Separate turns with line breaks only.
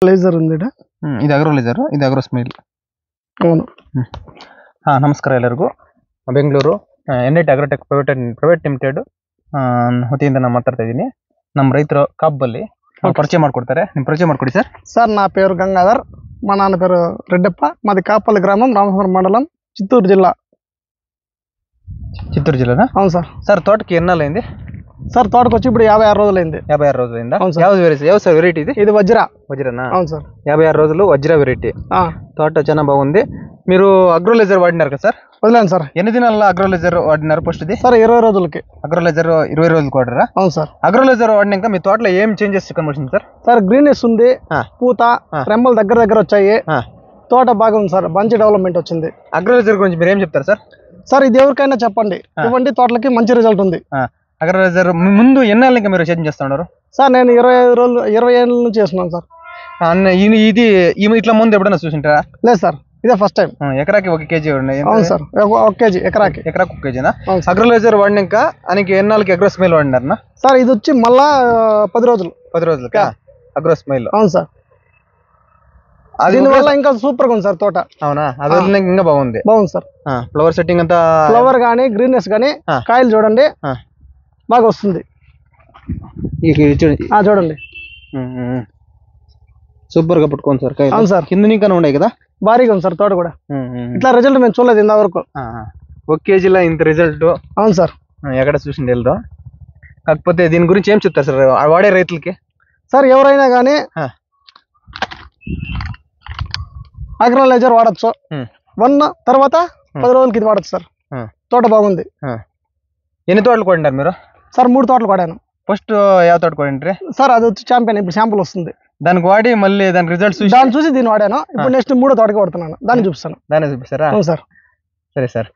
Laser ఉంది
ಇದು agro laser, ಇದು ಅಗ್ರೋ ಸ್ಮೈಲ್.
అవును.
ನಮಸ್ಕಾರ ಎಲ್ಲರಿಗೂ. Bengaluru NIT agrotech private limited ವತಿಯಿಂದ ನಾನು ಮಾತಾಡ್ತಾ ಇದ್ದೀನಿ. ನಮ್ಮ ರೈತರು ಕಾಬ್ಬಲ್ಲಿ ಪರಿಚಯ ಮಾಡ್ಕೊಡ್ತಾರೆ. ನಿಮ್ಮ ಪರಿಚಯ ಮಾಡ್ಕೊಡಿ ಸರ್.
సార్ నా పేరు గంగాధర్, మా నాన్న పేరు రెడ్డప్ప, మాది కాపల్లి గ్రామం, రామపురం మండలం, చిత్తూరు జిల్లా.
చిత్తూరు జిల్లానా?
అవును సార్.
సార్ తోటకి ఎన్నాళ్ళైంది?
సార్ తోటకు వచ్చి ఇప్పుడు 56 రోజులైంది.
56 రోజులైందా?
అవును సార్.
ಯಾವ సార్ వెరైటీ ఇది?
ఇది వజ్రా.
వజ్రానా?
అవును సార్.
56 రోజులు వజ్రా వెరైటీ. తోట చాలా బాగుంది. మీరు అగ్రోలైజర్ వాడినారు కదా సార్?
వదిలేను సార్.
ఎన్ని దినాల్లో అగ్రోలైజర్ వాడినారు ఫస్ట్ ఇది?
సార్ 20 రోజులకి.
అగ్రోలైజర్ 20 రోజులకి వాడరా?
అవును సార్.
అగ్రోలైజర్ వాడినాక మీ తోటలో ఏం చేంజెస్ కనబడుతుంది సార్?
సార్ గ్రీనెస్ ఉంది, పూత, రెమ్మలు దగ్గర వచ్చాయి, తోట బాగుంది సార్, మంచి డెవలప్మెంట్ వచ్చింది.
అగ్రోలైజర్ గురించి మీరు ఏం చెప్తారు సార్?
సార్ ఇది ఎవరికైనా చెప్పండి, ఇవ్వండి, తోటలకి మంచి రిజల్ట్ ఉంది.
అగ్రోలైజర్ ముందు ఎన్నాళ్ళు ఇంకా మీరు చేంజ్ చేస్తున్నారు
సార్? నేను 20 ఏళ్ళ నుంచి చేస్తున్నాను సార్.
ఇది ఇట్లా ముందు ఎప్పుడైనా చూసింటారా?
లేదు సార్, ఇదే ఫస్ట్ టైం.
ఎకరాకి 1 కేజీ?
అవును సార్, 1 కేజీ ఎకరాకి.
1 కేజీనా? అగ్రోలైజర్ వాడినాక ఆయనకి ఎన్నాళ్ళకి అగ్రో స్మైల్ వాడినారనా?
సార్ ఇది వచ్చి మళ్ళా 10 రోజులు.
10 రోజులకా అగ్రో స్మైల్?
అవును సార్. దీనివల్ల ఇంకా సూపర్ గా ఉంది సార్ తోట.
అవునా? అది ఇంకా బాగుంది.
బాగుంది సార్.
ఫ్లవర్ సెట్టింగ్ అంతా,
ఫ్లవర్ గానీ గ్రీన్నెస్ గానీ, కాయలు చూడండి బాగా వస్తుంది. చూడండి
సూపర్ గా పట్టుకోండి సార్.
అవును సార్.
కింద ఇంకా ఉన్నాయి కదా,
భారీగా ఉంది సార్ తోట కూడా. ఇట్లా రిజల్ట్ మేము చూడలేదు ఇంతవరకు.
1 కేజీలో ఇంత రిజల్ట్?
అవును సార్.
ఎక్కడ చూసింది వెళ్దా? కాకపోతే దీని గురించి ఏం చెప్తారు సార్ వాడే రైతులకి?
సార్ ఎవరైనా కానీ అగ్రోలైజర్ వాడచ్చు. 1 తర్వాత 10 రోజులకి ఇది వాడచ్చు సార్. తోట బాగుంది.
ఎన్ని తోటలు కొట్టినారు మీరు?
సార్ 3 తోటలు కొడాను.
ఫస్ట్ ಯಾವ తోట కొట్టిండ్రి
సార్? అది వచ్చి ఛాంపియన్. ఇప్పుడు శాంపుల్ వస్తుంది,
దానికి వాడి మళ్ళీ దాని రిజల్ట్స్
చూసి దీన్ని వాడాను. ఇప్పుడు నెక్స్ట్ 3వ తోటకి వాడుతున్నాను, దాన్ని చూపిస్తాను.
దాన్ని చూపిస్తారా?
అవును సార్.
సరే సార్.